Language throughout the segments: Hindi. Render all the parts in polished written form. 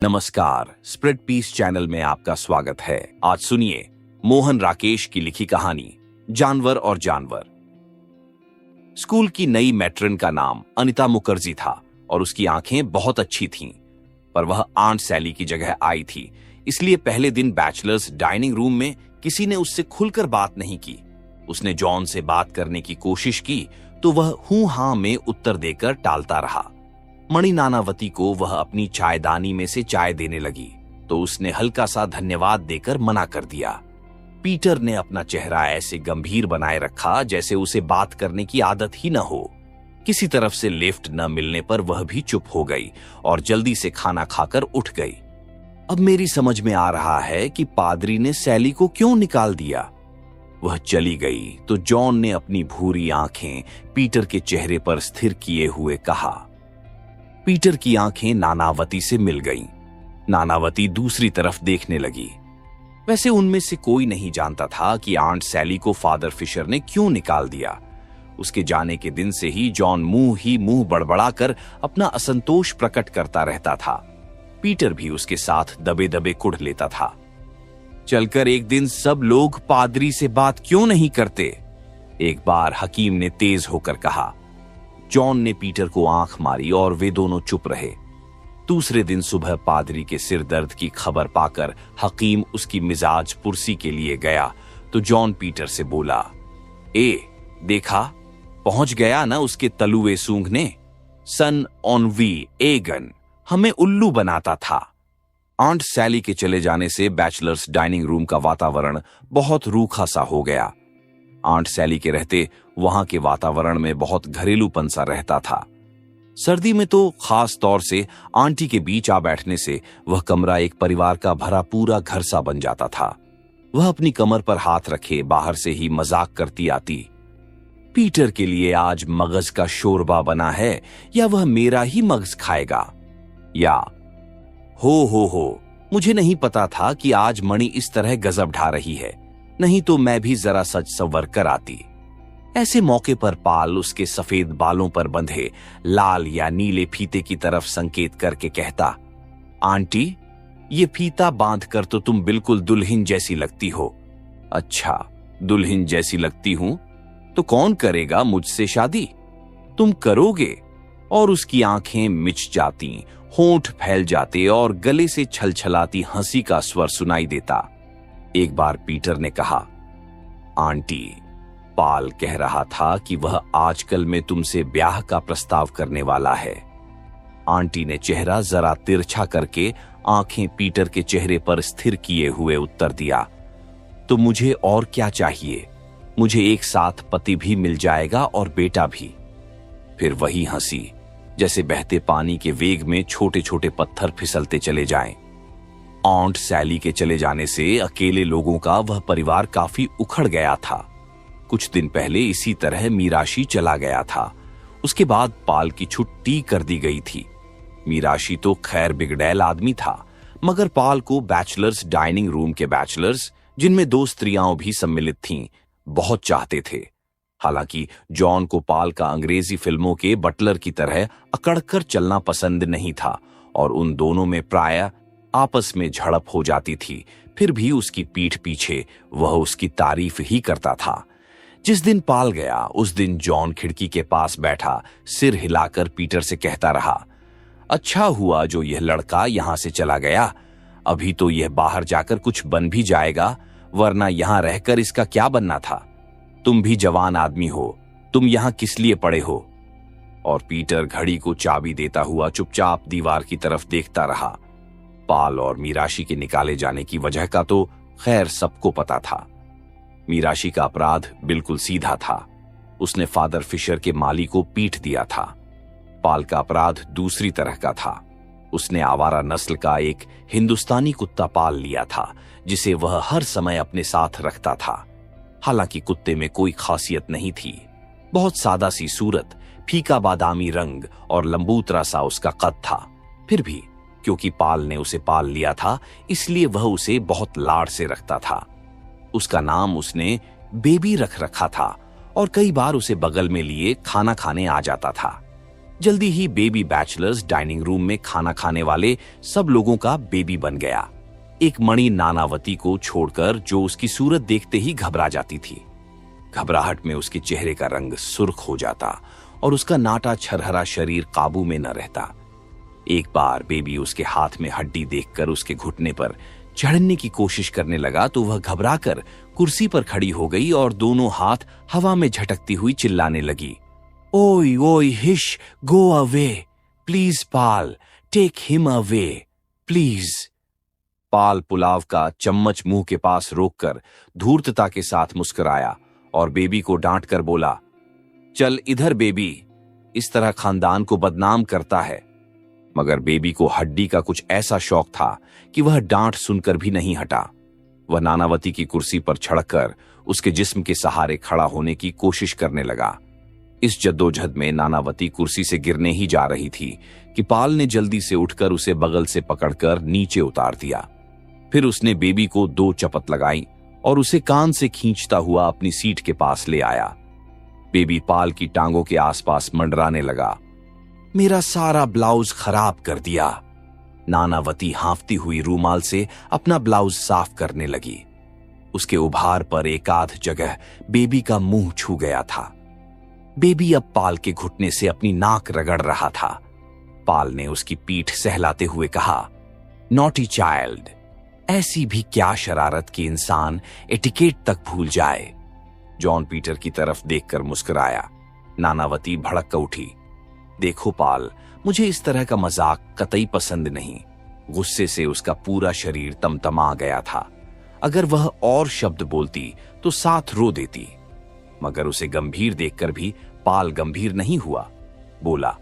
नमस्कार, स्प्रेड पीस चैनल में आपका स्वागत है। आज सुनिए मोहन राकेश की लिखी कहानी जानवर और जानवर। स्कूल की नई मैट्रन का नाम अनिता मुखर्जी था और उसकी आंखें बहुत अच्छी थीं, पर वह आंट सैली की जगह आई थी, इसलिए पहले दिन बैचलर्स डाइनिंग रूम में किसी ने उससे खुलकर बात नहीं की। उसने जॉन से बात करने की कोशिश की तो वह हूं हां में उत्तर देकर टालता रहा। मणि नानावती को वह अपनी चायदानी में से चाय देने लगी तो उसने हल्का सा धन्यवाद देकर मना कर दिया। पीटर ने अपना चेहरा ऐसे गंभीर बनाए रखा जैसे उसे बात करने की आदत ही न हो। किसी तरफ से लिफ्ट न मिलने पर वह भी चुप हो गई और जल्दी से खाना खाकर उठ गई। अब मेरी समझ में आ रहा है कि पादरी ने सैली को क्यों निकाल दिया। वह चली गई तो जॉन ने अपनी भूरी आंखें पीटर के चेहरे पर स्थिर किए हुए कहा। पीटर की आंखें नानावती से मिल गईं। नानावती दूसरी तरफ देखने लगी। वैसे उनमें से कोई नहीं जानता था कि आंट सैली को फादर फिशर ने क्यों निकाल दिया। उसके जाने के दिन से ही जॉन मुंह बड़बड़ाकर अपना असंतोष प्रकट करता रहता था। पीटर भी उसके साथ दबे दबे कुढ़ लेता था। चलकर एक दिन सब लोग पादरी से बात क्यों नहीं करते? एक बार हकीम ने तेज होकर कहा। जॉन ने पीटर को आंख मारी और वे दोनों चुप रहे। दूसरे दिन सुबह पादरी के सिर दर्द की खबर पाकर हकीम उसकी मिजाज पुरसी के लिए गया तो जॉन पीटर से बोला, देखा, पहुंच गया ना उसके तलुए सूंघने। सन ऑनवी एगन हमें उल्लू बनाता था। आंट सैली के चले जाने से बैचलर्स डाइनिंग रूम का वातावरण बहुत रूखा सा हो गया। आंट सैली के रहते वहां के वातावरण में बहुत घरेलूपन सा रहता था। सर्दी में तो खास तौर से आंटी के बीच आ बैठने से वह कमरा एक परिवार का भरा पूरा घर सा बन जाता था। वह अपनी कमर पर हाथ रखे बाहर से ही मजाक करती आती। पीटर के लिए आज मगज का शोरबा बना है या वह मेरा ही मगज खाएगा? या हो, मुझे नहीं पता था कि आज मणि इस तरह गजब ढा रही है, नहीं तो मैं भी जरा सच संवर कर आती। ऐसे मौके पर पाल उसके सफेद बालों पर बंधे लाल या नीले फीते की तरफ संकेत करके कहता, आंटी, ये फीता बांधकर तो तुम बिल्कुल दुल्हन जैसी लगती हो। अच्छा, दुल्हन जैसी लगती हूं तो कौन करेगा मुझसे शादी? तुम करोगे? और उसकी आंखें मिच जाती, होंठ फैल जाते और गले से छलछलाती हंसी का स्वर सुनाई देता। एक बार पीटर ने कहा, आंटी, पाल कह रहा था कि वह आजकल में तुमसे ब्याह का प्रस्ताव करने वाला है। आंटी ने चेहरा जरा तिरछा करके आंखें पीटर के चेहरे पर स्थिर किए हुए उत्तर दिया, तो मुझे और क्या चाहिए? मुझे एक साथ पति भी मिल जाएगा और बेटा भी। फिर वही हंसी, जैसे बहते पानी के वेग में छोटे छोटे पत्थर फिसलते चले जाएं। आंट सैली के चले जाने से अकेले लोगों का वह परिवार काफी उखड़ गया था। कुछ दिन पहले इसी तरह मीराशी चला गया था। उसके बाद पाल की छुट्टी कर दी गई थी। मीराशी तो खैर बिगड़ैल आदमी था, मगर पाल को बैचलर्स डाइनिंग रूम के बैचलर्स, जिनमें 2 स्त्रियां भी सम्मिलित थीं, बहुत चाहते थे। हालांकि जॉन को पाल का अंग्रेजी फिल्मों के बटलर की तरह अकड़कर चलना पसंद नहीं था और उन दोनों में प्रायः आपस में झड़प हो जाती थी। फिर भी उसकी पीठ पीछे वह उसकी तारीफ ही करता था। जिस दिन पाल गया उस दिन जॉन खिड़की के पास बैठा सिर हिलाकर पीटर से कहता रहा, अच्छा हुआ जो यह लड़का यहां से चला गया। अभी तो यह बाहर जाकर कुछ बन भी जाएगा, वरना यहां रहकर इसका क्या बनना था? तुम भी जवान आदमी हो, तुम यहां किस लिए पड़े हो? और पीटर घड़ी को चाबी देता हुआ चुपचाप दीवार की तरफ देखता रहा। पाल और मीराशी के निकाले जाने की वजह का तो खैर सबको पता था। मीराशी का अपराध बिल्कुल सीधा था, उसने फादर फिशर के माली को पीट दिया था। पाल का अपराध दूसरी तरह का था, उसने आवारा नस्ल का एक हिंदुस्तानी कुत्ता पाल लिया था जिसे वह हर समय अपने साथ रखता था। हालांकि कुत्ते में कोई खासियत नहीं थी, बहुत सादा सी सूरत, फीका बादामी रंग और लंबूतरा सा उसका कद था। फिर भी क्योंकि पाल ने उसे पाल लिया था इसलिए वह उसे बहुत लाड़ से रखता था। उसका नाम उसने बेबी रख रखा था और कई बार उसे बगल में लिए खाना खाने आ जाता था। जल्दी ही बेबी बैचलर्स डाइनिंग रूम में खाना खाने वाले सब लोगों का बेबी बन गया, एक मणि नानावती को छोड़कर, जो उसकी सूरत देखते ही घबरा जाती थी। घबराहट में उसके चेहरे का रंग सुर्ख हो जाता और उसका नाटा छरहरा शरीर काबू में न रहता। एक बार बेबी उसके हाथ में हड्डी देखकर उसके घुटने पर चढ़ने की कोशिश करने लगा तो वह घबराकर कुर्सी पर खड़ी हो गई और दोनों हाथ हवा में झटकती हुई चिल्लाने लगी, ओय ओय हिश, go away please Paul, take him away please. Paul pulao का चम्मच मुंह के पास रोककर धूर्तता के साथ मुस्कुराया और बेबी को डांट कर बोला, चल इधर बेबी, इस तरह खानदान को बदनाम करता है। मगर बेबी को हड्डी का कुछ ऐसा शौक था कि वह डांट सुनकर भी नहीं हटा। वह नानावती की कुर्सी पर छड़कर उसके जिस्म के सहारे खड़ा होने की कोशिश करने लगा। इस जद्दोजहद में नानावती कुर्सी से गिरने ही जा रही थी कि पाल ने जल्दी से उठकर उसे बगल से पकड़कर नीचे उतार दिया। फिर उसने बेबी को 2 चपत लगाई और उसे कान से खींचता हुआ अपनी सीट के पास ले आया। बेबी पाल की टांगों के आसपास मंडराने लगा, मेरा सारा ब्लाउज खराब कर दिया। नानावती हांफती हुई रूमाल से अपना ब्लाउज साफ करने लगी। उसके उभार पर एकाध जगह बेबी का मुंह छू गया था। बेबी अब पाल के घुटने से अपनी नाक रगड़ रहा था। पाल ने उसकी पीठ सहलाते हुए कहा, नॉटी चाइल्ड, ऐसी भी क्या शरारत कि इंसान एटिकेट तक भूल जाए। जॉन पीटर की तरफ देखकर मुस्कुराया। नानावती भड़क कर उठी, देखो पाल, मुझे इस तरह का मजाक कतई पसंद नहीं। गुस्से से उसका पूरा शरीर तमतमा गया था। अगर वह और शब्द बोलती तो साथ रो देती, मगर उसे गंभीर देखकर भी पाल गंभीर नहीं हुआ। बोला,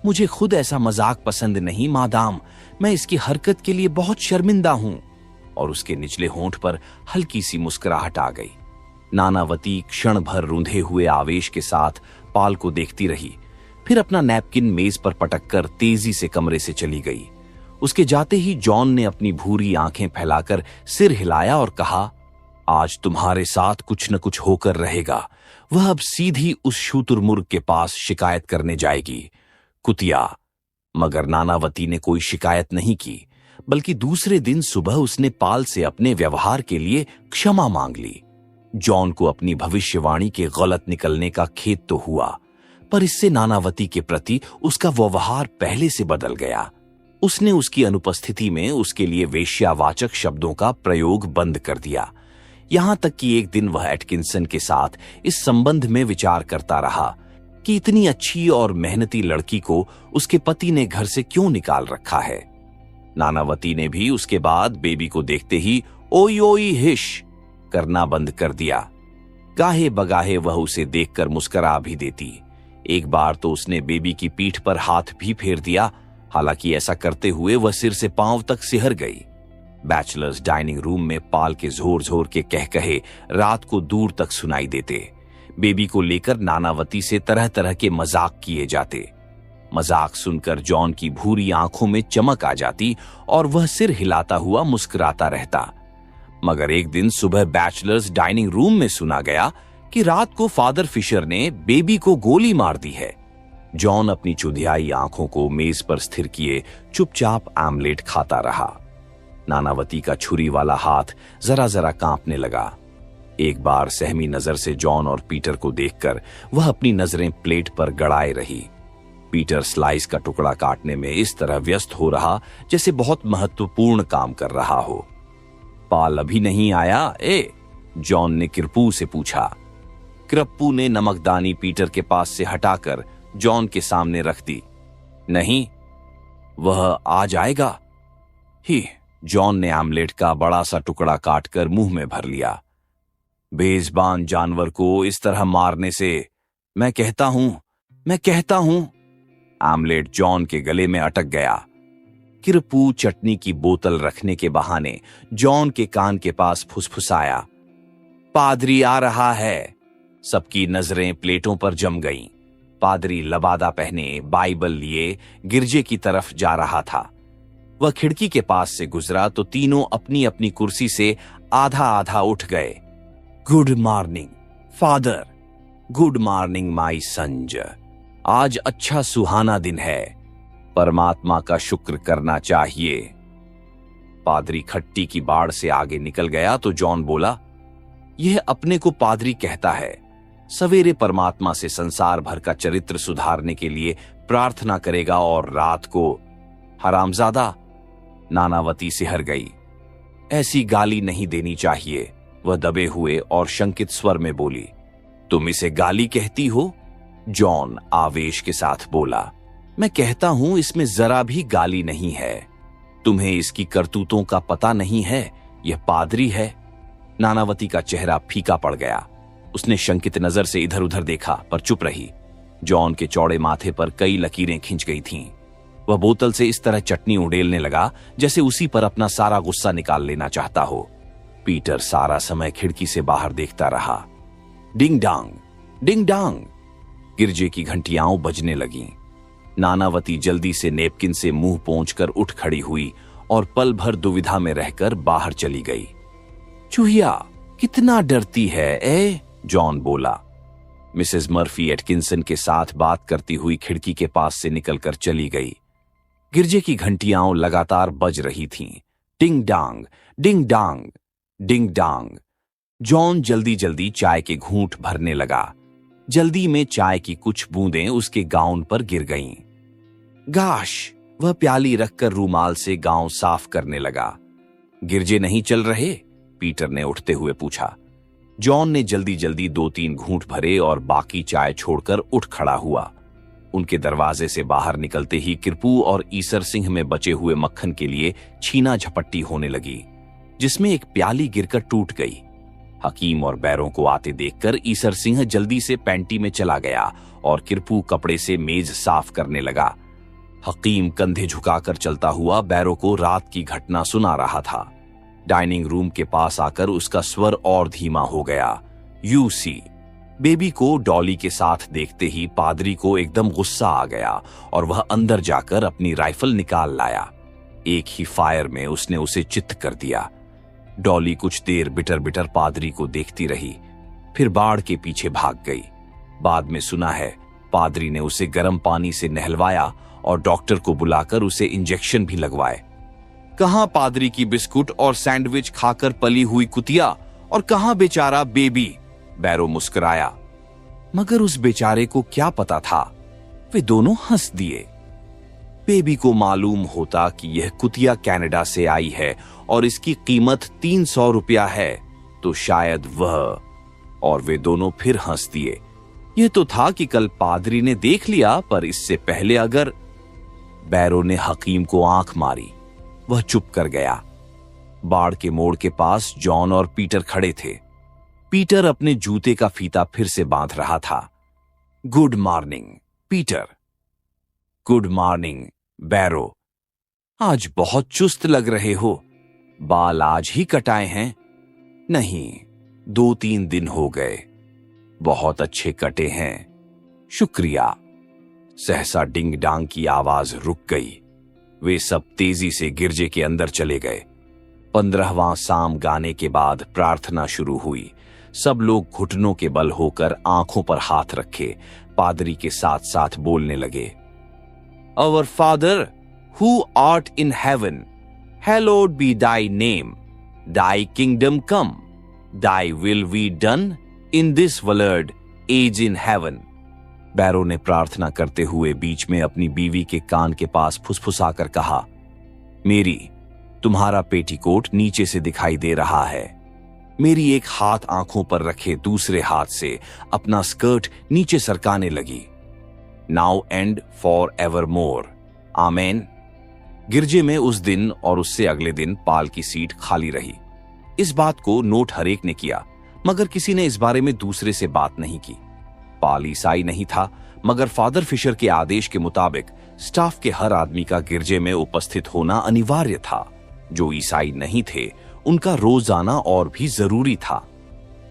मुझे खुद ऐसा मजाक पसंद नहीं मादाम, मैं इसकी हरकत के लिए बहुत शर्मिंदा हूं। और उसके निचले होंठ पर हल्की सी मुस्कुराहट आ गई। नानावती क्षण भर रूंधे हुए आवेश के साथ पाल को देखती रही, फिर अपना नैपकिन मेज पर पटककर तेजी से कमरे से चली गई। उसके जाते ही जॉन ने अपनी भूरी आंखें फैलाकर सिर हिलाया और कहा, आज तुम्हारे साथ कुछ न कुछ होकर रहेगा। वह अब सीधी उस शुतुरमुर्ग के पास शिकायत करने जाएगी, कुतिया। मगर नानावती ने कोई शिकायत नहीं की, बल्कि दूसरे दिन सुबह उसने पाल से अपने व्यवहार के लिए क्षमा मांग ली। जॉन को अपनी भविष्यवाणी के गलत निकलने का खेद तो हुआ, पर इससे नानावती के प्रति उसका व्यवहार पहले से बदल गया। उसने उसकी अनुपस्थिति में उसके लिए वेश्यावाचक शब्दों का प्रयोग बंद कर दिया। यहां तक कि एक दिन वह एटकिंसन के साथ इस संबंध में विचार करता रहा कि इतनी अच्छी और मेहनती लड़की को उसके पति ने घर से क्यों निकाल रखा है। नानावती ने भी उसके बाद बेबी को देखते ही ओई ओई हिश करना बंद कर दिया। गाहे बगाहे वह उसे देखकर मुस्कुरा भी देती। एक बार तो उसने बेबी की पीठ पर हाथ भी फेर दिया, हालांकि ऐसा करते हुए वह सिर से पांव तक सिहर गई। बैचलर्स डाइनिंग रूम में पाल के जोर जोर के कहकहे रात को दूर तक सुनाई देते। बेबी को लेकर नानावती से तरह तरह के मजाक किए जाते। मजाक सुनकर जॉन की भूरी आंखों में चमक आ जाती और वह सिर हिलाता हुआ मुस्कुराता रहता। मगर एक दिन सुबह बैचलर्स डाइनिंग रूम में सुना गया कि रात को फादर फिशर ने बेबी को गोली मार दी है। जॉन अपनी चुधियाई आंखों को मेज पर स्थिर किए चुपचाप आमलेट खाता रहा। नानावती का छुरी वाला हाथ जरा जरा कांपने लगा। एक बार सहमी नजर से जॉन और पीटर को देखकर वह अपनी नजरें प्लेट पर गड़ाए रही। पीटर स्लाइस का टुकड़ा काटने में इस तरह व्यस्त हो रहा जैसे बहुत महत्वपूर्ण काम कर रहा हो। पाल अभी नहीं आया जॉन ने किरप्पू से पूछा। किरप्पू ने नमकदानी पीटर के पास से हटाकर जॉन के सामने रख दी। नहीं, वह आ जाएगा ही। जॉन ने आमलेट का बड़ा सा टुकड़ा काटकर मुंह में भर लिया। बेज़बान जानवर को इस तरह मारने से मैं कहता हूं। आमलेट जॉन के गले में अटक गया। किरप्पू चटनी की बोतल रखने के बहाने जॉन के कान के पास फुसफुसाया, पादरी आ रहा है। सबकी नजरें प्लेटों पर जम गईं। पादरी लबादा पहने बाइबल लिए गिरजे की तरफ जा रहा था। वह खिड़की के पास से गुजरा तो तीनों अपनी अपनी कुर्सी से आधा आधा उठ गए। Good morning father, good morning my sons. आज अच्छा सुहाना दिन है, परमात्मा का शुक्र करना चाहिए। पादरी खट्टी की बाड़ से आगे निकल गया तो जॉन बोला, यह अपने को पादरी कहता है, सवेरे परमात्मा से संसार भर का चरित्र सुधारने के लिए प्रार्थना करेगा और रात को हरामजादा। नानावती सिहर गई। ऐसी गाली नहीं देनी चाहिए, वह दबे हुए और शंकित स्वर में बोली। तुम इसे गाली कहती हो? जॉन आवेश के साथ बोला, मैं कहता हूं इसमें जरा भी गाली नहीं है। तुम्हें इसकी करतूतों का पता नहीं है, यह पादरी है। नानावती का चेहरा फीका पड़ गया। उसने शंकित नजर से इधर उधर देखा पर चुप रही। जॉन के चौड़े माथे पर कई लकीरें खिंच गई थीं। वह बोतल से इस तरह चटनी उड़ेलने लगा जैसे उसी पर अपना सारा गुस्सा निकाल लेना चाहता हो। पीटर सारा समय खिड़की से बाहर देखता रहा। डिंग डांग, डिंग डांग, गिरजे की घंटियां बजने लगीं। नानावती जल्दी से नेपकिन से मुंह पोंछकर उठ खड़ी हुई और पल भर दुविधा में रहकर बाहर चली गई। चूहिया कितना डरती है ए? जॉन बोला। मिसेस मर्फी एटकिंसन के साथ बात करती हुई खिड़की के पास से निकलकर चली गई। गिरजे की घंटियां लगातार बज रही थीं। डिंग डांग, डिंग डांग, डिंग डांग। जॉन जल्दी जल्दी चाय के घूंट भरने लगा। जल्दी में चाय की कुछ बूंदें उसके गाउन पर गिर गईं। गाश, वह प्याली रखकर रूमाल से गाउन साफ करने लगा। गिरजे नहीं चल रहे? पीटर ने उठते हुए पूछा। जॉन ने जल्दी जल्दी 2-3 घूंट भरे और बाकी चाय छोड़कर उठ खड़ा हुआ। उनके दरवाजे से बाहर निकलते ही किरपू और ईसर सिंह में बचे हुए मक्खन के लिए छीना झपट्टी होने लगी, जिसमें एक प्याली गिरकर टूट गई। हकीम और बैरों को आते देखकर ईसर सिंह जल्दी से पैंटी में चला गया और किरपू कपड़े से मेज साफ करने लगा। हकीम कंधे झुकाकर चलता हुआ बैरों को रात की घटना सुना रहा था। डाइनिंग रूम के पास आकर उसका स्वर और धीमा हो गया। यूसी। बेबी को डॉली के साथ देखते ही पादरी को एकदम गुस्सा आ गया और वह अंदर जाकर अपनी राइफल निकाल लाया। एक ही फायर में उसने उसे चित्त कर दिया। डॉली कुछ देर बिटर बिटर पादरी को देखती रही, फिर बाड़ के पीछे भाग गई। बाद में सुना है पादरी ने उसे गर्म पानी से नहलवाया और डॉक्टर को बुलाकर उसे इंजेक्शन भी लगवाए। कहां पादरी की बिस्कुट और सैंडविच खाकर पली हुई कुतिया और कहां बेचारा बेबी? बैरो मुस्कुराया। मगर उस बेचारे को क्या पता था? वे दोनों हंस दिए। बेबी को मालूम होता कि यह कुतिया कनाडा से आई है और इसकी कीमत 300 रुपया है तो शायद वह, और वे दोनों फिर हंस दिए। यह तो था कि कल पादरी ने देख लिया, पर इससे पहले अगर। बैरो ने हकीम को आंख मारी। वह चुप कर गया। बाड़ के मोड़ के पास जॉन और पीटर खड़े थे। पीटर अपने जूते का फीता फिर से बांध रहा था। Good morning Peter. Good morning Barrow. आज बहुत चुस्त लग रहे हो। बाल आज ही कटाए हैं? नहीं, 2-3 दिन हो गए। बहुत अच्छे कटे हैं, शुक्रिया। सहसा डिंग डांग की आवाज रुक गई। वे सब तेजी से गिरजे के अंदर चले गए। 15वां साम गाने के बाद प्रार्थना शुरू हुई। सब लोग घुटनों के बल होकर आंखों पर हाथ रखे पादरी के साथ साथ बोलने लगे। Our father who art in heaven, hallowed be thy name, thy kingdom come, thy will be done in this world as in heaven। बैरो ने प्रार्थना करते हुए बीच में अपनी बीवी के कान के पास फुसफुसाकर कहा, मेरी, तुम्हारा पेटीकोट नीचे से दिखाई दे रहा है। मेरी एक हाथ आंखों पर रखे दूसरे हाथ से अपना स्कर्ट नीचे सरकाने लगी। Now and for ever more, amen. गिरजे में उस दिन और उससे अगले दिन पाल की सीट खाली रही। इस बात को नोट हरेक ने किया, मगर किसी ने इस बारे में दूसरे से बात नहीं की। पाल ईसाई नहीं था, मगर फादर फिशर के आदेश के मुताबिक स्टाफ के हर आदमी का गिरजे में उपस्थित होना अनिवार्य था। जो ईसाई नहीं थे उनका रोजाना और भी जरूरी था।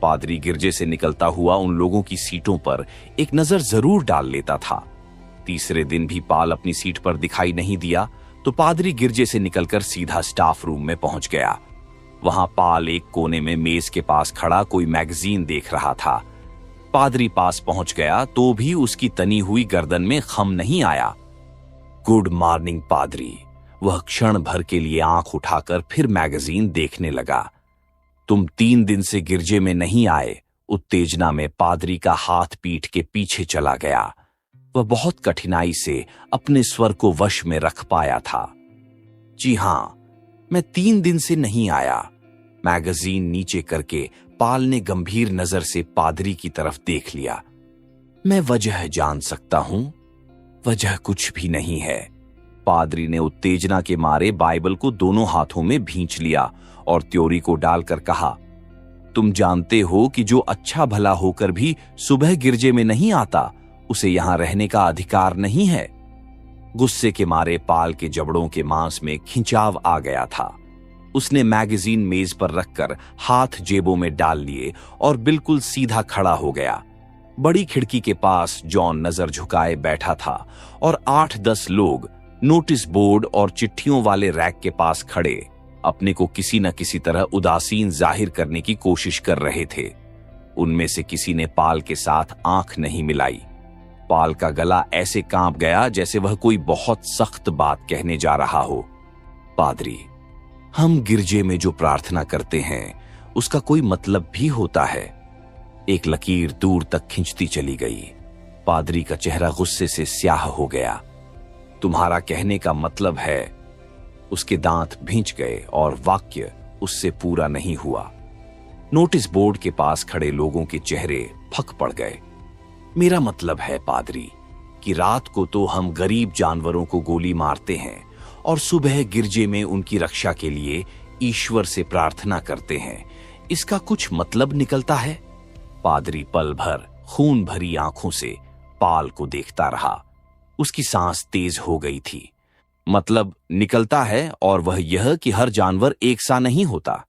पादरी गिरजे से निकलता हुआ उन लोगों की सीटों पर एक नजर जरूर डाल लेता था। तीसरे दिन भी पाल अपनी सीट पर दिखाई नहीं दिया तो पादरी गिरजे से निकलकर सीधा स्टाफ रूम में पहुंच गया। वहां पाल एक कोने में मेज के पास खड़ा कोई मैगजीन देख रहा था। पादरी पास पहुंच गया तो भी उसकी तनी हुई गर्दन में खम नहीं आया। गुड मॉर्निंग पादरी। वह क्षण भर के लिए आंख उठाकर फिर मैगजीन देखने लगा। तुम 3 दिन से गिरजे में नहीं आए। उत्तेजना में पादरी का हाथ पीठ के पीछे चला गया। वह बहुत कठिनाई से अपने स्वर को वश में रख पाया था। जी हां, मैं 3 दिन से नहीं आया। मैगजीन नीचे करके पाल ने गंभीर नजर से पादरी की तरफ देख लिया। मैं वजह जान सकता हूं? वजह कुछ भी नहीं है। पादरी ने उत्तेजना के मारे बाइबल को दोनों हाथों में भींच लिया और त्योरी को डालकर कहा, तुम जानते हो कि जो अच्छा भला होकर भी सुबह गिरजे में नहीं आता, उसे यहां रहने का अधिकार नहीं है। गुस्से के मारे पाल के जबड़ों के मांस में खिंचाव आ गया था। उसने मैगजीन मेज पर रखकर हाथ जेबों में डाल लिए और बिल्कुल सीधा खड़ा हो गया। बड़ी खिड़की के पास जॉन नजर झुकाए बैठा था और 8-10 लोग नोटिस बोर्ड और चिट्ठियों वाले रैक के पास खड़े अपने को किसी न किसी तरह उदासीन जाहिर करने की कोशिश कर रहे थे। उनमें से किसी ने पाल के साथ आंख नहीं मिलाई। पाल का गला ऐसे कांप गया जैसे वह कोई बहुत सख्त बात कहने जा रहा हो। पादरी, हम गिरजे में जो प्रार्थना करते हैं उसका कोई मतलब भी होता है। एक लकीर दूर तक खिंचती चली गई। पादरी का चेहरा गुस्से से स्याह हो गया। तुम्हारा कहने का मतलब है। उसके दांत भींच गए और वाक्य उससे पूरा नहीं हुआ। नोटिस बोर्ड के पास खड़े लोगों के चेहरे फक पड़ गए। मेरा मतलब है पादरी कि रात को तो हम गरीब जानवरों को गोली मारते हैं और सुबह गिरजे में उनकी रक्षा के लिए ईश्वर से प्रार्थना करते हैं। इसका कुछ मतलब निकलता है? पादरी पल भर खून भरी आंखों से पाल को देखता रहा। उसकी सांस तेज हो गई थी। मतलब निकलता है, और वह यह कि हर जानवर एक सा नहीं होता।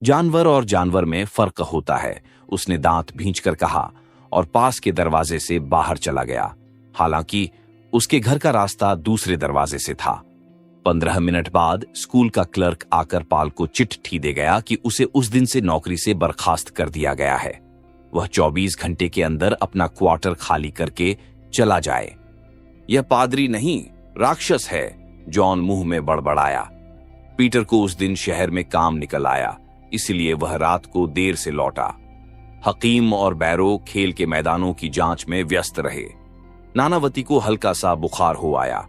जानवर और जानवर में फर्क होता है, उसने दांत भींचकर कहा और पास के दरवाजे से बाहर चला गया। हालांकि उसके घर का रास्ता दूसरे दरवाजे से था। 15 मिनट बाद स्कूल का क्लर्क आकर पाल को चिट्ठी दे गया कि उसे उस दिन से नौकरी से बर्खास्त कर दिया गया है। वह 24 घंटे के अंदर अपना क्वार्टर खाली करके चला जाए। यह पादरी नहीं, राक्षस है, जॉन मुंह में बड़बड़ाया। पीटर को उस दिन शहर में काम निकल आया, इसलिए वह रात को देर से लौटा। हकीम और बैरो खेल के मैदानों की जांच में व्यस्त रहे। नानावती को हल्का सा बुखार हो आया।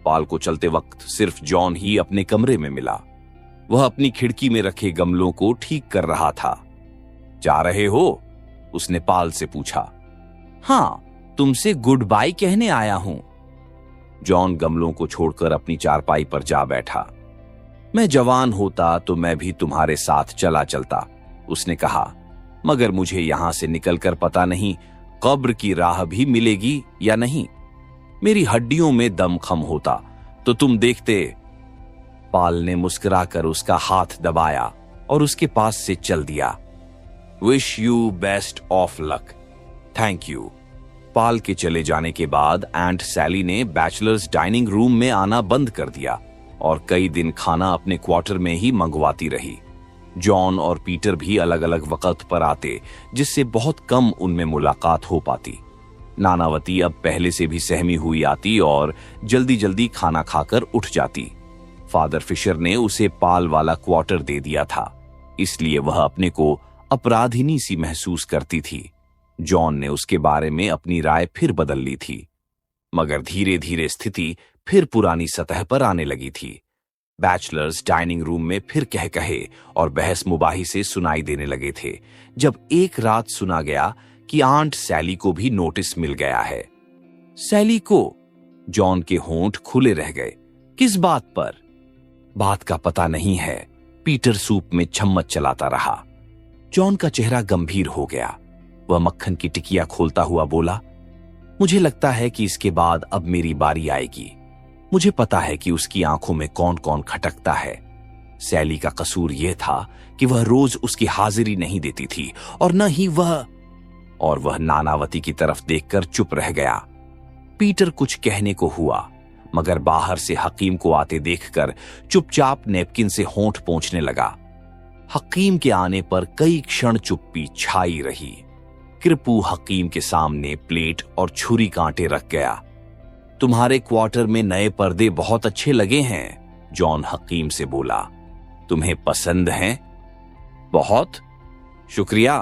पाल को चलते वक्त सिर्फ जॉन ही अपने कमरे में मिला। वह अपनी खिड़की में रखे गमलों को ठीक कर रहा था। जा रहे हो? उसने पाल से पूछा। हां, तुमसे गुड बाय कहने आया हूं। जॉन गमलों को छोड़कर अपनी चारपाई पर जा बैठा। मैं जवान होता तो मैं भी तुम्हारे साथ चला चलता, उसने कहा, मगर मुझे यहां से निकलकर पता नहीं कब्र की राह भी मिलेगी या नहीं। मेरी हड्डियों में दम खम होता तो तुम देखते। पाल ने मुस्कुराकर उसका हाथ दबाया और उसके पास से चल दिया। Wish you best of luck. Thank you. Paul के चले जाने के बाद आंट सैली ने बैचलर्स डाइनिंग रूम में आना बंद कर दिया और कई दिन खाना अपने क्वार्टर में ही मंगवाती रही। जॉन और पीटर भी अलग अलग वक्त पर आते, जिससे बहुत कम उनमें मुलाकात हो पाती। नानावती अब पहले से भी सहमी हुई आती और जल्दी जल्दी खाना खाकर उठ जाती। फादर फिशर ने उसे पाल वाला क्वार्टर दे दिया था, इसलिए वह अपने को अपराधिनी सी महसूस करती थी। जॉन ने उसके बारे में अपनी राय फिर बदल ली थी, मगर धीरे धीरे स्थिति फिर पुरानी सतह पर आने लगी थी। बैचलर्स डाइनिंग रूम में फिर कह कहे और बहस मुबाही से सुनाई देने लगे थे, जब एक रात सुना गया कि आंट सैली को भी नोटिस मिल गया है। सैली को? जॉन के होंठ खुले रह गए। किस बात पर? बात का पता नहीं है। पीटर सूप में चम्मच चलाता रहा। जॉन का चेहरा गंभीर हो गया। वह मक्खन की टिकिया खोलता हुआ बोला, मुझे लगता है कि इसके बाद अब मेरी बारी आएगी। मुझे पता है कि उसकी आंखों में कौन कौन खटकता है। सैली का कसूर यह था कि वह रोज उसकी हाजिरी नहीं देती थी और न ही वह नानावती की तरफ देखकर चुप रह गया। पीटर कुछ कहने को हुआ, मगर बाहर से हकीम को आते देखकर चुपचाप नैपकिन से होंठ पोंछने लगा। हकीम के आने पर कई क्षण चुप्पी छाई रही। कृपू हकीम के सामने प्लेट और छुरी कांटे रख गया। तुम्हारे क्वार्टर में नए पर्दे बहुत अच्छे लगे हैं, जॉन हकीम से बोला। तुम्हें पसंद हैं? बहुत शुक्रिया।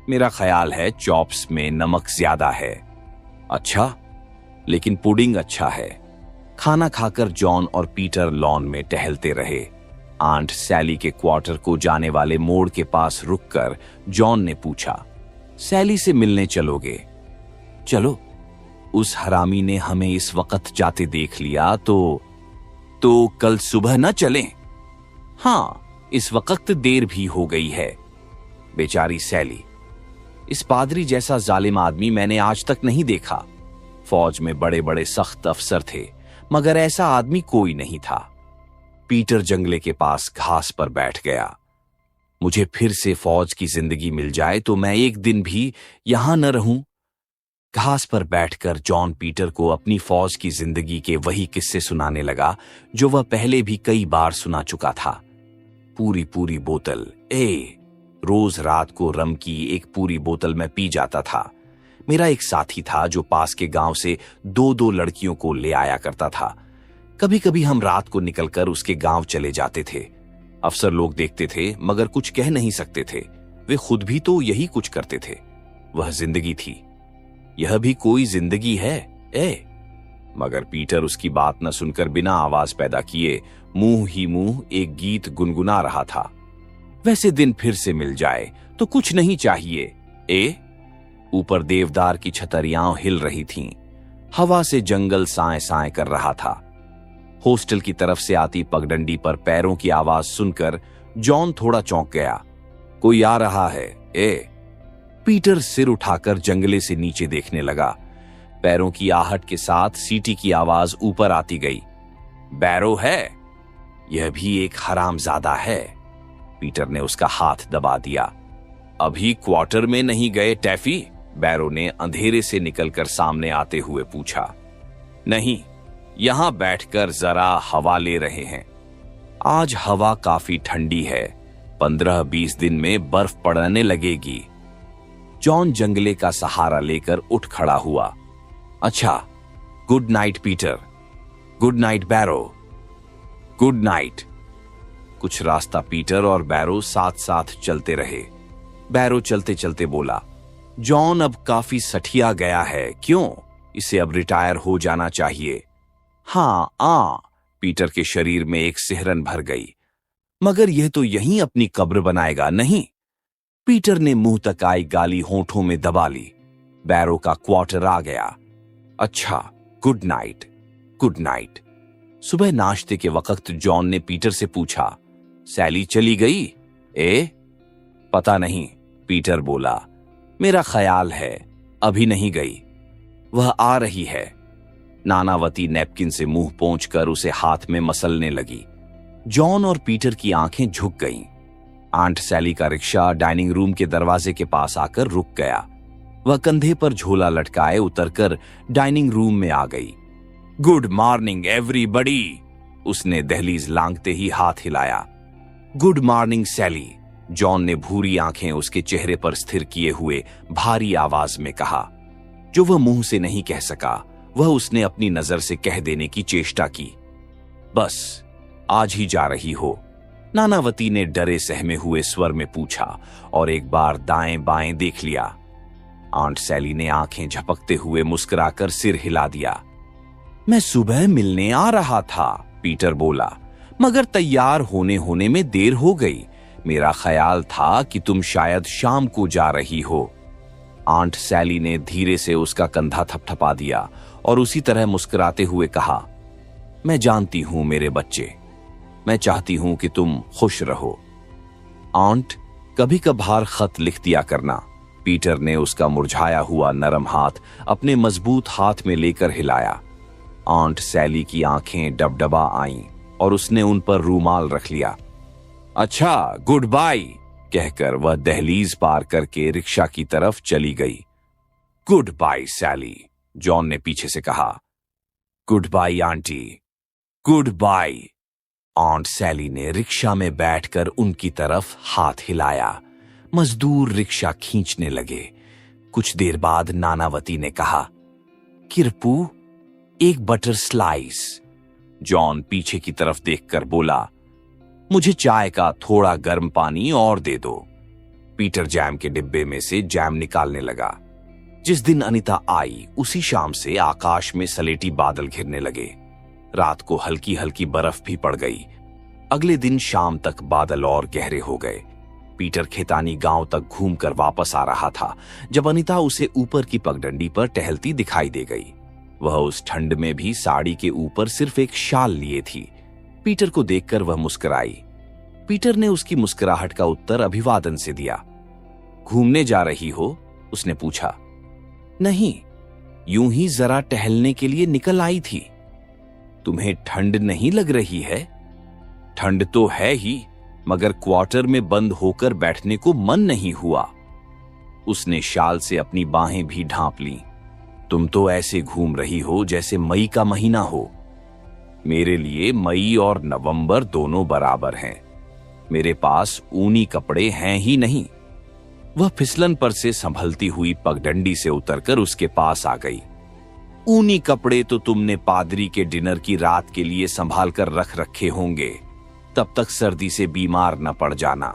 मेरा ख्याल है चॉप्स में नमक ज्यादा है। अच्छा, लेकिन पुडिंग अच्छा है। खाना खाकर जॉन और पीटर लॉन में टहलते रहे। आंट सैली के क्वार्टर को जाने वाले मोड़ के पास रुककर जॉन ने पूछा, सैली से मिलने चलोगे? चलो। उस हरामी ने हमें इस वक्त जाते देख लिया तो कल सुबह न चलें? हाँ, इस वक्त देर भी हो गई है। बेचारी सैली। इस पादरी जैसा जालिम आदमी मैंने आज तक नहीं देखा। फौज में बड़े बड़े सख्त अफसर थे, मगर ऐसा आदमी कोई नहीं था। पीटर जंगले के पास घास पर बैठ गया। मुझे फिर से फौज की जिंदगी मिल जाए तो मैं एक दिन भी यहां न रहूं। घास पर बैठकर जॉन पीटर को अपनी फौज की जिंदगी के वही किस्से सुनाने लगा जो वह पहले भी कई बार सुना चुका था। पूरी पूरी बोतल। रोज रात को रम की एक पूरी बोतल मैं पी जाता था। मेरा एक साथी था जो पास के गांव से 2-2 लड़कियों को ले आया करता था। कभी कभी हम रात को निकलकर उसके गांव चले जाते थे। अफसर लोग देखते थे मगर कुछ कह नहीं सकते थे। वे खुद भी तो यही कुछ करते थे। वह जिंदगी थी। यह भी कोई जिंदगी है? मगर पीटर उसकी बात न सुनकर बिना आवाज पैदा किए मुंह ही मुंह एक गीत गुनगुना रहा था। वैसे दिन फिर से मिल जाए तो कुछ नहीं चाहिए। ऊपर देवदार की छतरियां हिल रही थीं। हवा से जंगल साए साए कर रहा था। हॉस्टल की तरफ से आती पगडंडी पर पैरों की आवाज सुनकर जॉन थोड़ा चौंक गया। कोई आ रहा है? पीटर सिर उठाकर जंगले से नीचे देखने लगा। पैरों की आहट के साथ सीटी की आवाज ऊपर आती गई। बैरो है? यह भी एक हरामजादा है। पीटर ने उसका हाथ दबा दिया। अभी क्वार्टर में नहीं गए टैफी? बैरो ने अंधेरे से निकलकर सामने आते हुए पूछा। नहीं, यहां बैठकर जरा हवा ले रहे हैं। आज हवा काफी ठंडी है। 15-20 दिन में बर्फ पड़ने लगेगी। जॉन जंगले का सहारा लेकर उठ खड़ा हुआ। अच्छा, good night Peter. Good night Barrow. Good night. कुछ रास्ता पीटर और बैरो साथ साथ चलते रहे। बैरो चलते चलते बोला, जॉन अब काफी सठिया गया है। क्यों? इसे अब रिटायर हो जाना चाहिए। हाँ, पीटर के शरीर में एक सिहरन भर गई। मगर यह तो यहीं अपनी कब्र बनाएगा, नहीं? पीटर ने मुंह तक आई गाली होंठों में दबा ली। बैरो का क्वार्टर आ गया। अच्छा, गुड नाइट। Good night. सुबह नाश्ते के वक्त जॉन ने पीटर से पूछा, सैली चली गई? पता नहीं, पीटर बोला। मेरा ख्याल है अभी नहीं गई। वह आ रही है। नानावती नैपकिन से मुंह पोंछकर उसे हाथ में मसलने लगी। जॉन और पीटर की आंखें झुक गईं। आंट सैली का रिक्शा डाइनिंग रूम के दरवाजे के पास आकर रुक गया। वह कंधे पर झोला लटकाए उतरकर डाइनिंग रूम में आ गई। गुड मॉर्निंग एवरीबडी, उसने दहलीज लांघते ही हाथ हिलाया। गुड मॉर्निंग सैली, जॉन ने भूरी आंखें उसके चेहरे पर स्थिर किए हुए भारी आवाज में कहा। जो वह मुंह से नहीं कह सका वह उसने अपनी नजर से कह देने की चेष्टा की। बस आज ही जा रही हो? नानावती ने डरे सहमे हुए स्वर में पूछा और एक बार दाएं बाएं देख लिया। आंट सैली ने आंखें झपकते हुए मुस्कुराकर सिर हिला दिया। मैं सुबह मिलने आ रहा था, पीटर बोला, मगर तैयार होने में देर हो गई। मेरा ख्याल था कि तुम शायद शाम को जा रही हो। आंट सैली ने धीरे से उसका कंधा थपथपा दिया और उसी तरह मुस्कुराते हुए कहा, मैं जानती हूं मेरे बच्चे, मैं चाहती हूं कि तुम खुश रहो। आंट, कभी कभार खत लिख दिया करना। पीटर ने उसका मुरझाया हुआ नरम हाथ अपने मजबूत हाथ में लेकर हिलाया। आंट सैली की आंखें डबडबा आईं और उसने उन पर रूमाल रख लिया। अच्छा, गुड बाय कहकर वह दहलीज पार करके रिक्शा की तरफ चली गई। गुड बाय सैली, जॉन ने पीछे से कहा। Goodbye aunty. Goodbye. Aunt Sally ने रिक्शा में बैठकर उनकी तरफ हाथ हिलाया। मजदूर रिक्शा खींचने लगे। कुछ देर बाद नानावती ने कहा, किरपू, एक बटर स्लाइस। जॉन पीछे की तरफ देखकर बोला, मुझे चाय का थोड़ा गर्म पानी और दे दो। पीटर जैम के डिब्बे में से जैम निकालने लगा। जिस दिन अनीता आई उसी शाम से आकाश में सलेटी बादल घिरने लगे। रात को हल्की हल्की बर्फ भी पड़ गई। अगले दिन शाम तक बादल और गहरे हो गए। पीटर खेतानी गांव तक घूमकर वापस आ रहा था जब अनीता उसे ऊपर की पगडंडी पर टहलती दिखाई दे गई। वह उस ठंड में भी साड़ी के ऊपर सिर्फ एक शाल लिए थी। पीटर को देखकर वह मुस्कुराई। पीटर ने उसकी मुस्कुराहट का उत्तर अभिवादन से दिया। घूमने जा रही हो? उसने पूछा। नहीं, यूं ही जरा टहलने के लिए निकल आई थी। तुम्हें ठंड नहीं लग रही है? ठंड तो है ही, मगर क्वार्टर में बंद होकर बैठने को मन नहीं हुआ। उसने शाल से अपनी बाहें भी ढांप लीं। तुम तो ऐसे घूम रही हो जैसे मई का महीना हो। मेरे लिए मई और नवंबर दोनों बराबर हैं। मेरे पास ऊनी कपड़े हैं ही नहीं। वह फिसलन पर से संभलती हुई पगडंडी से उतरकर उसके पास आ गई। ऊनी कपड़े तो तुमने पादरी के डिनर की रात के लिए संभाल कर रख रखे होंगे, तब तक सर्दी से बीमार न पड़ जाना।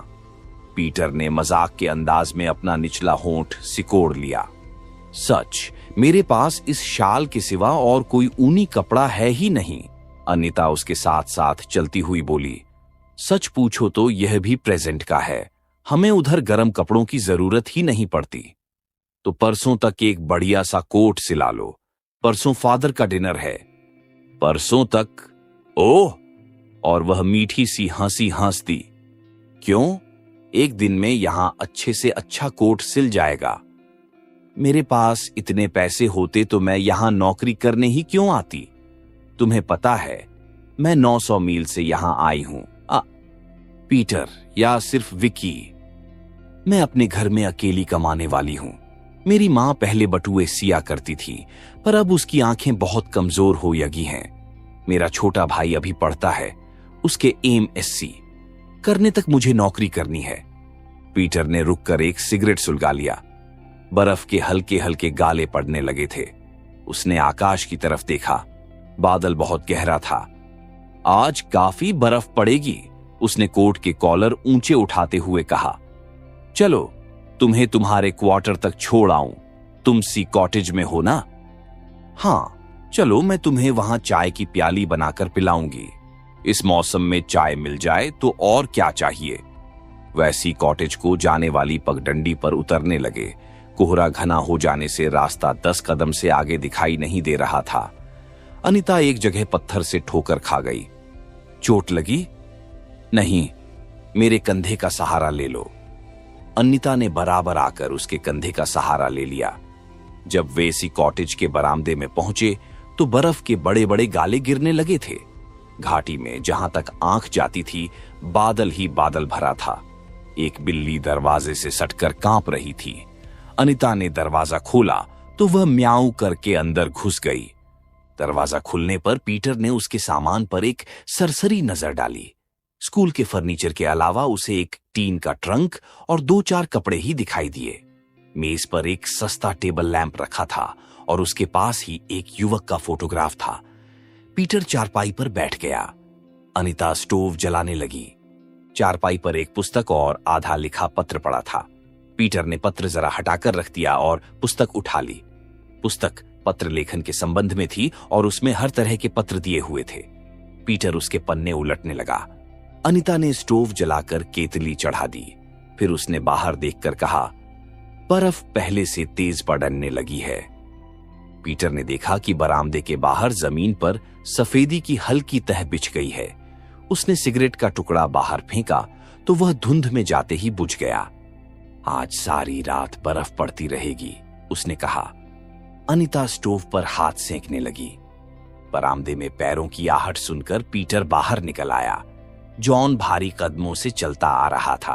पीटर ने मजाक के अंदाज में अपना निचला होंठ सिकोड़ लिया। सच, मेरे पास इस शाल के सिवा और कोई ऊनी कपड़ा है ही नहीं। अनीता उसके साथ साथ चलती हुई बोली, सच पूछो तो यह भी प्रेजेंट का है। हमें उधर गर्म कपड़ों की जरूरत ही नहीं पड़ती। तो परसों तक एक बढ़िया सा कोट सिला लो। परसों फादर का डिनर है। परसों तक? ओह! और वह मीठी सी हंसी हंस दी। क्यों? एक दिन में यहां अच्छे से अच्छा कोट सिल जाएगा। मेरे पास इतने पैसे होते तो मैं यहां नौकरी करने ही क्यों आती? तुम्हें पता है, मैं 900 मील से यहां आई हूं। पीटर या सिर्फ विकी? मैं अपने घर में अकेली कमाने वाली हूं। मेरी मां पहले बटुए सिया करती थी, पर अब उसकी आंखें बहुत कमजोर हो लगी हैं। मेरा छोटा भाई अभी पढ़ता है, उसके MSc करने तक मुझे नौकरी करनी है। पीटर ने रुककर एक सिगरेट सुलगा लिया। बर्फ के हल्के हल्के गाले पड़ने लगे थे। उसने आकाश की तरफ देखा। बादल बहुत गहरा था। आज काफी बर्फ पड़ेगी। उसने कोट के कॉलर ऊंचे उठाते हुए कहा, चलो तुम्हें तुम्हारे क्वार्टर तक छोड़ आऊं। तुम सी कॉटेज में हो ना? हाँ, चलो मैं तुम्हें वहां चाय की प्याली बनाकर पिलाऊंगी। इस मौसम में चाय मिल जाए तो और क्या चाहिए। वैसी कॉटेज को जाने वाली पगडंडी पर उतरने लगे। कोहरा घना हो जाने से रास्ता 10 कदम से आगे दिखाई नहीं दे रहा था। अनीता एक जगह पत्थर से ठोकर खा गई। चोट लगी? नहीं, मेरे कंधे का सहारा ले लो। अनीता ने बराबर आकर उसके कंधे का सहारा ले लिया। जब वे इसी कॉटेज के बरामदे में पहुंचे तो बर्फ के बड़े बड़े गाले गिरने लगे थे। घाटी में जहां तक आंख जाती थी बादल ही बादल भरा था। एक बिल्ली दरवाजे से सटकर कांप रही थी। अनीता ने दरवाजा खोला तो वह म्याऊ करके अंदर घुस गई। दरवाजा खुलने पर पीटर ने उसके सामान पर एक सरसरी नजर डाली। स्कूल के फर्नीचर के अलावा उसे एक टीन का ट्रंक और 2-4 कपड़े ही दिखाई दिए। मेज पर एक सस्ता टेबल लैंप रखा था और उसके पास ही एक युवक का फोटोग्राफ था। पीटर चारपाई पर बैठ गया। अनीता स्टोव जलाने लगी। चारपाई पर एक पुस्तक और आधा लिखा पत्र पड़ा था। पीटर ने पत्र जरा हटाकर रख दिया और पुस्तक उठा ली। पुस्तक पत्र लेखन के संबंध में थी और उसमें हर तरह के पत्र दिए हुए थे। पीटर उसके पन्ने उलटने लगा। अनीता ने स्टोव जलाकर केतली चढ़ा दी। फिर उसने बाहर देखकर कहा, बर्फ पहले से तेज पड़ने लगी है। पीटर ने देखा कि बरामदे के बाहर जमीन पर सफेदी की हल्की तह बिछ गई है। उसने सिगरेट का टुकड़ा बाहर फेंका तो वह धुंध में जाते ही बुझ गया। आज सारी रात बर्फ पड़ती रहेगी, उसने कहा। अनीता स्टोव पर हाथ सेंकने लगी। बरामदे में पैरों की आहट सुनकर पीटर बाहर निकल आया। जॉन भारी कदमों से चलता आ रहा था।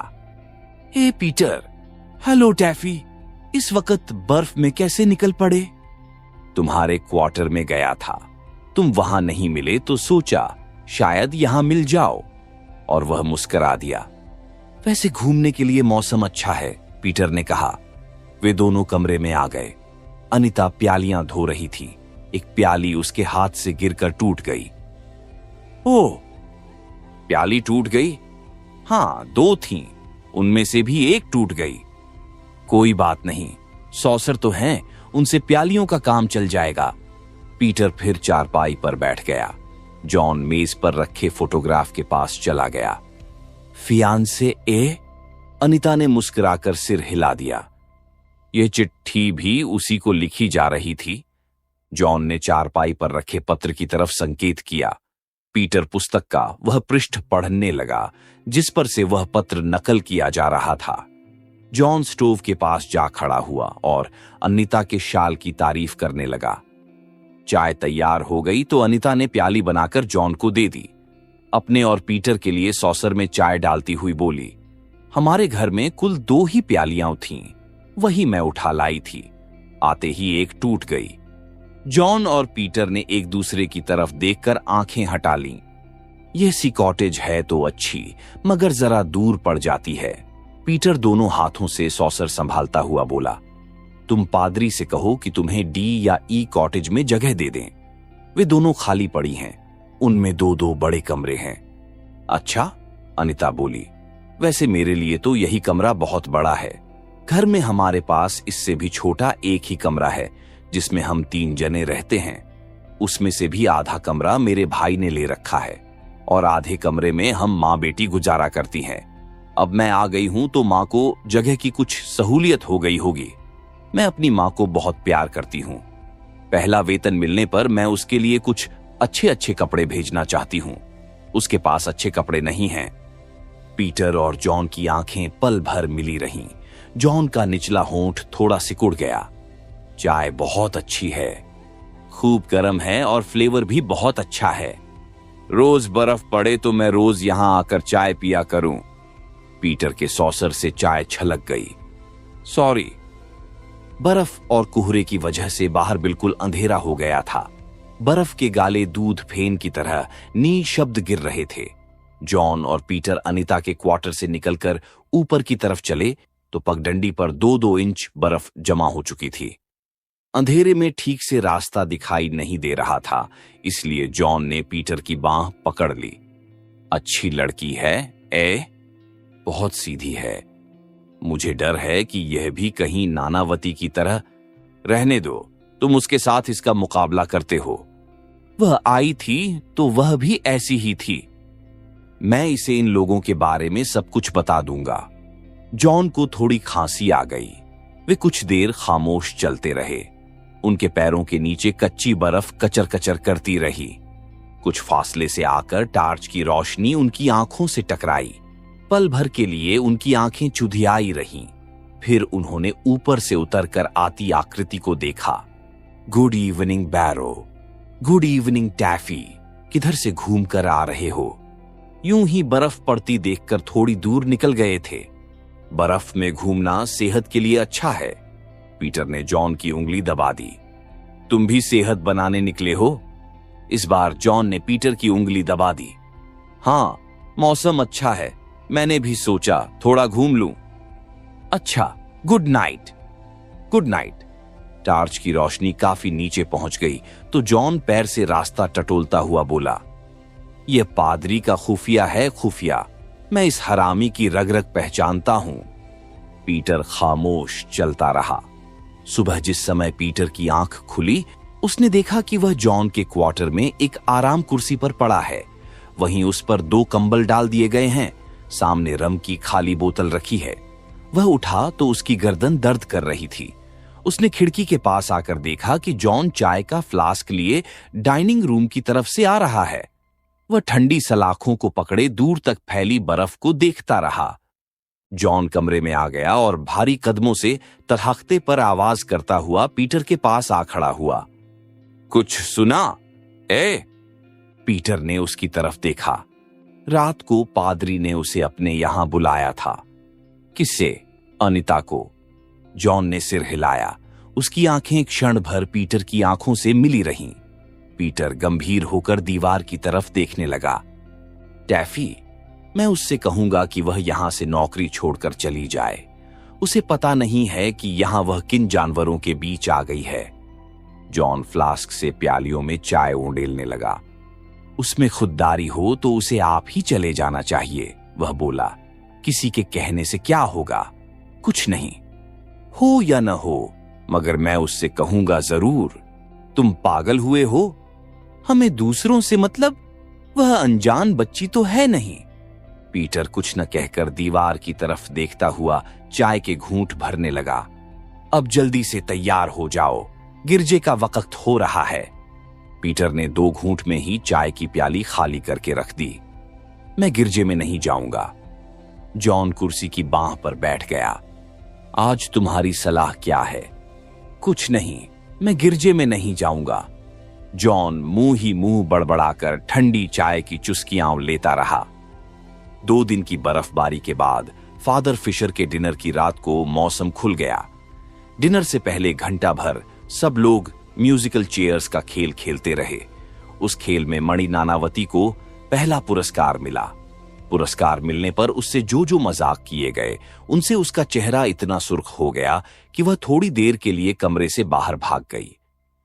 हे पीटर। हेलो टैफी, इस वक्त बर्फ में कैसे निकल पड़े? तुम्हारे क्वार्टर में गया था, तुम वहां नहीं मिले तो सोचा शायद यहां मिल जाओ। और वह मुस्कुरा दिया। वैसे घूमने के लिए मौसम अच्छा है, पीटर ने कहा। वे दोनों कमरे में आ गए। अनीता प्यालियां धो रही थी। एक प्याली उसके हाथ से गिरकर टूट गई। ओह, प्याली टूट गई? हाँ, 2 थीं, उनमें से भी एक टूट गई। कोई बात नहीं, सॉसर तो हैं, उनसे प्यालियों का काम चल जाएगा। पीटर फिर चारपाई पर बैठ गया। जॉन मेज पर रखे फोटोग्राफ के पास चला गया। फियांसे ए? अनीता ने मुस्कुराकर सिर हिला दिया। यह चिट्ठी भी उसी को लिखी जा रही थी। जॉन ने चारपाई पर रखे पत्र की तरफ संकेत किया। पीटर पुस्तक का वह पृष्ठ पढ़ने लगा जिस पर से वह पत्र नकल किया जा रहा था। जॉन स्टोव के पास जा खड़ा हुआ और अनीता के शाल की तारीफ करने लगा। चाय तैयार हो गई तो अनीता ने प्याली बनाकर जॉन को दे दी। अपने और पीटर के लिए सॉसर में चाय डालती हुई बोली, हमारे घर में कुल 2 ही प्यालियां थीं, वही मैं उठा लाई थी। आते ही एक टूट गई। जॉन और पीटर ने एक दूसरे की तरफ देखकर आंखें हटा लीं। यह सी कॉटेज है तो अच्छी, मगर जरा दूर पड़ जाती है। पीटर दोनों हाथों से सॉसर संभालता हुआ बोला, तुम पादरी से कहो कि तुम्हें डी या ई कॉटेज में जगह दे दें। वे दोनों खाली पड़ी हैं, उनमें 2-2 बड़े कमरे हैं। अच्छा, अनीता बोली, वैसे मेरे लिए तो यही कमरा बहुत बड़ा है। घर में हमारे पास इससे भी छोटा एक ही कमरा है जिसमें हम 3 जने रहते हैं। उसमें से भी आधा कमरा मेरे भाई ने ले रखा है और आधे कमरे में हम माँ बेटी गुजारा करती हैं। अब मैं आ गई हूं तो माँ को जगह की कुछ सहूलियत हो गई होगी। मैं अपनी माँ को बहुत प्यार करती हूँ। पहला वेतन मिलने पर मैं उसके लिए कुछ अच्छे कपड़े भेजना चाहती हूँ। उसके पास अच्छे कपड़े नहीं हैं। पीटर और जॉन की आंखें पल भर मिली रहीं। जॉन का निचला होंठ थोड़ा सिकुड़ गया। चाय बहुत अच्छी है, खूब गर्म है और फ्लेवर भी बहुत अच्छा है। रोज बर्फ पड़े तो मैं रोज यहां आकर चाय पिया करूं। पीटर के सॉसर से चाय छलक गई। सॉरी। बर्फ और कोहरे की वजह से बाहर बिल्कुल अंधेरा हो गया था। बर्फ के गाले दूध फेन की तरह निशब्द गिर रहे थे। जॉन और पीटर अनीता के क्वार्टर से निकलकर ऊपर की तरफ चले तो पगडंडी पर 2-2 इंच बर्फ जमा हो चुकी थी। अंधेरे में ठीक से रास्ता दिखाई नहीं दे रहा था, इसलिए जॉन ने पीटर की बांह पकड़ ली। अच्छी लड़की है ए, बहुत सीधी है। मुझे डर है कि यह भी कहीं नानावती की तरह। रहने दो, तुम उसके साथ इसका मुकाबला करते हो। वह आई थी तो वह भी ऐसी ही थी। मैं इसे इन लोगों के बारे में सब कुछ बता दूंगा। जॉन को थोड़ी खांसी आ गई। वे कुछ देर खामोश चलते रहे। उनके पैरों के नीचे कच्ची बर्फ कचर कचर करती रही। कुछ फासले से आकर टार्च की रोशनी उनकी आंखों से टकराई। पल भर के लिए उनकी आंखें चुधियाई रहीं। फिर उन्होंने ऊपर से उतरकर आती आकृति को देखा। गुड इवनिंग बैरो, गुड इवनिंग टैफी, किधर से घूम कर आ रहे हो? यूं ही बर्फ पड़ती देखकर थोड़ी दूर निकल गए थे। बर्फ में घूमना सेहत के लिए अच्छा है। पीटर ने जॉन की उंगली दबा दी। तुम भी सेहत बनाने निकले हो? इस बार जॉन ने पीटर की उंगली दबा दी। हाँ, मौसम अच्छा है, मैंने भी सोचा थोड़ा घूम लूं। अच्छा, good night. Good night. Torch की रोशनी काफी नीचे पहुंच गई तो जॉन पैर से रास्ता टटोलता हुआ बोला, यह पादरी का खुफिया है, खुफिया। मैं इस हरामी की रग रग पहचानता हूं। पीटर खामोश चलता रहा। सुबह जिस समय पीटर की आंख खुली, उसने देखा कि वह जॉन के क्वार्टर में एक आराम कुर्सी पर पड़ा है। वहीं उस पर 2 कंबल डाल दिए गए हैं। सामने रम की खाली बोतल रखी है। वह उठा तो उसकी गर्दन दर्द कर रही थी। उसने खिड़की के पास आकर देखा कि जॉन चाय का फ्लास्क लिए डाइनिंग रूम की तरफ से आ रहा है। वह ठंडी सलाखों को पकड़े दूर तक फैली बर्फ को देखता रहा। जॉन कमरे में आ गया और भारी कदमों से तख्ते पर आवाज करता हुआ पीटर के पास आ खड़ा हुआ। कुछ सुना ए? पीटर ने उसकी तरफ देखा। रात को पादरी ने उसे अपने यहां बुलाया था। किससे? अनीता को। जॉन ने सिर हिलाया। उसकी आंखें क्षण भर पीटर की आंखों से मिली रहीं। पीटर गंभीर होकर दीवार की तरफ देखने लगा। टैफी, मैं उससे कहूंगा कि वह यहां से नौकरी छोड़कर चली जाए। उसे पता नहीं है कि यहां वह किन जानवरों के बीच आ गई है। जॉन फ्लास्क से प्यालियों में चाय उंडेलने लगा। उसमें खुददारी हो तो उसे आप ही चले जाना चाहिए, वह बोला। किसी के कहने से क्या होगा? कुछ नहीं, हो या न हो, मगर मैं उससे कहूंगा जरूर। तुम पागल हुए हो? हमें दूसरों से मतलब? वह अनजान बच्ची तो है नहीं। पीटर कुछ न कहकर दीवार की तरफ देखता हुआ चाय के घूंट भरने लगा। अब जल्दी से तैयार हो जाओ, गिरजे का वक्त हो रहा है। पीटर ने 2 घूंट में ही चाय की प्याली खाली करके रख दी। मैं गिरजे में नहीं जाऊंगा। जॉन कुर्सी की बांह पर बैठ गया। आज तुम्हारी सलाह क्या है? कुछ नहीं, मैं गिरजे में नहीं जाऊंगा। जॉन मुंह ही मुंह बड़बड़ाकर ठंडी चाय की चुस्कियां लेता रहा। 2 दिन की बर्फबारी के बाद फादर फिशर के डिनर की रात को मौसम खुल गया। डिनर से पहले घंटा भर सब लोग म्यूजिकल चेयर्स का खेल खेलते रहे। उस खेल में मणि नानावती को पहला पुरस्कार मिला। पुरस्कार मिलने पर उससे जो जो मजाक किए गए, उनसे उसका चेहरा इतना सुर्ख हो गया कि वह थोड़ी देर के लिए कमरे से बाहर भाग गई।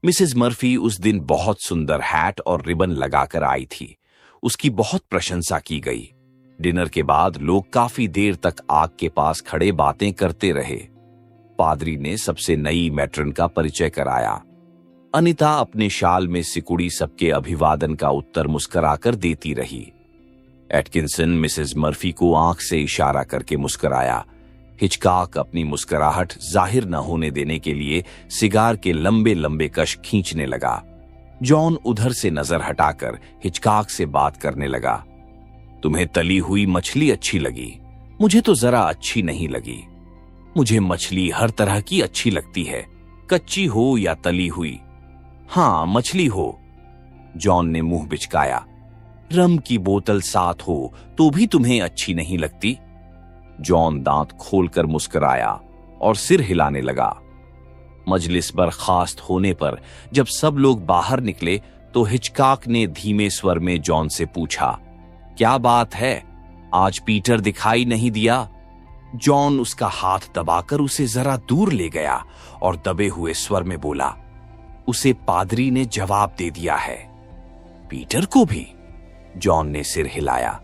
मिसेस मर्फी उस दिन बहुत सुंदर हैट और रिबन लगाकर आई थी। उसकी बहुत प्रशंसा की गई। डिनर के बाद लोग काफी देर तक आग के पास खड़े बातें करते रहे। पादरी ने सबसे नई मैट्रन का परिचय कराया। अनिता अपने शाल में सिकुड़ी सबके अभिवादन का उत्तर मुस्कुराकर देती रही। एटकिंसन मिसेस मर्फी को आंख से इशारा करके मुस्कुराया। हिचकॉक अपनी मुस्कुराहट जाहिर न होने देने के लिए सिगार के लंबे लंबे कश खींचने लगा। जॉन उधर से नजर हटाकर हिचकॉक से बात करने लगा। तुम्हें तली हुई मछली अच्छी लगी, मुझे तो जरा अच्छी नहीं लगी। मुझे मछली हर तरह की अच्छी लगती है, कच्ची हो या तली हुई। हाँ, मछली हो। जॉन ने मुंह बिचकाया। रम की बोतल साथ हो तो भी तुम्हें अच्छी नहीं लगती? जॉन दांत खोलकर मुस्कुराया और सिर हिलाने लगा। मजलिस बर्खास्त होने पर जब सब लोग बाहर निकले तो हिचकॉक ने धीमे स्वर में जॉन से पूछा, क्या बात है, आज पीटर दिखाई नहीं दिया? जॉन उसका हाथ दबाकर उसे जरा दूर ले गया और दबे हुए स्वर में बोला, उसे पादरी ने जवाब दे दिया है। पीटर को भी? जॉन ने सिर हिलाया।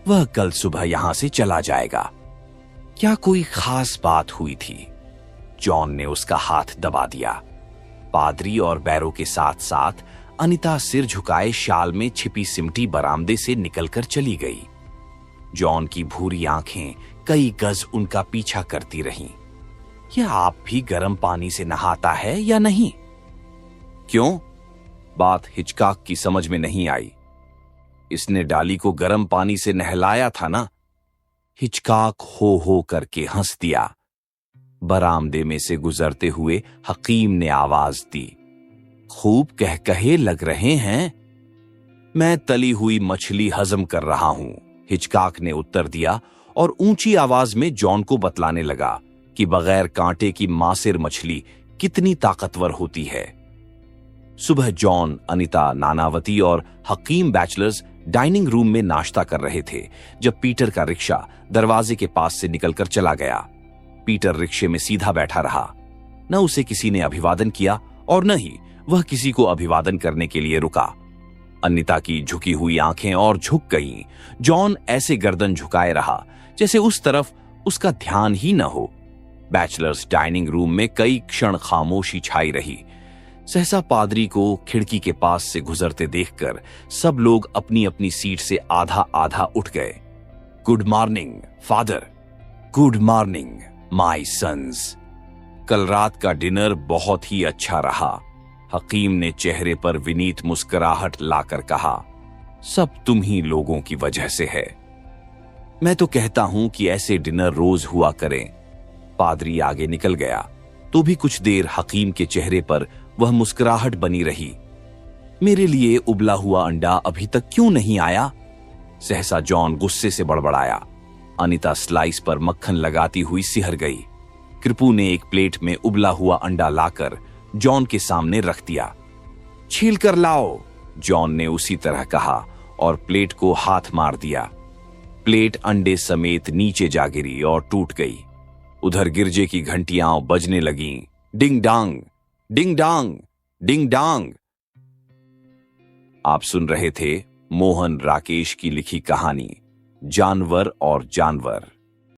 वह कल सुबह यहां से चला जाएगा। क्या कोई खास बात हुई थी? जॉन ने उसका हाथ दबा दिया। पादरी और बैरो के साथ साथ अनिता सिर झुकाए शाल में छिपी सिमटी बरामदे से निकलकर चली गई। जॉन की भूरी आंखें कई गज उनका पीछा करती रहीं। यह आप भी गर्म पानी से नहाता है या नहीं? क्यों? बात हिचकॉक की समझ में नहीं आई। इसने डाली को गर्म पानी से नहलाया था ना? हिचकॉक हो करके हंस दिया। बरामदे में से गुजरते हुए हकीम ने आवाज दी, खूब कह कहे लग रहे हैं। मैं तली हुई मछली हजम कर रहा हूं, हिचकॉक ने उत्तर दिया और ऊंची आवाज में जॉन को बतलाने लगा कि बगैर कांटे की मासिर मछली कितनी ताकतवर होती है। सुबह जॉन, अनिता, नानावती और हकीम बैचलर्स डाइनिंग रूम में नाश्ता कर रहे थे जब पीटर का रिक्शा दरवाजे के पास से निकलकर चला गया। पीटर रिक्शे में सीधा बैठा रहा। न उसे किसी ने अभिवादन किया और न ही वह किसी को अभिवादन करने के लिए रुका। अनिता की झुकी हुई आंखें और झुक गईं। जॉन ऐसे गर्दन झुकाए रहा जैसे उस तरफ उसका ध्यान ही न हो। बैचलर्स डाइनिंग रूम में कई क्षण खामोशी छाई रही। सहसा पादरी को खिड़की के पास से गुजरते देखकर सब लोग अपनी अपनी सीट से आधा आधा उठ गए। Good morning father. Good morning my sons. कल रात का डिनर बहुत ही अच्छा रहा, हकीम ने चेहरे पर विनीत मुस्कुराहट लाकर कहा। सब तुम ही लोगों की वजह से है। मैं तो कहता हूं कि ऐसे डिनर रोज हुआ करें। पादरी आगे निकल गया तो भी कुछ देर हकीम के चेहरे पर वह मुस्कुराहट बनी रही। मेरे लिए उबला हुआ अंडा अभी तक क्यों नहीं आया? सहसा जॉन गुस्से से बड़बड़ाया। अनिता स्लाइस पर मक्खन लगाती हुई सिहर गई। कृपू ने एक प्लेट में उबला हुआ अंडा लाकर जॉन के सामने रख दिया। छील कर लाओ, जॉन ने उसी तरह कहा और प्लेट को हाथ मार दिया। प्लेट अंडे समेत नीचे जा गिरी और टूट गई। उधर गिरजे की घंटियां बजने लगीं, डिंग डांग, डिंग डांग, डिंग डांग। आप सुन रहे थे मोहन राकेश की लिखी कहानी जानवर और जानवर।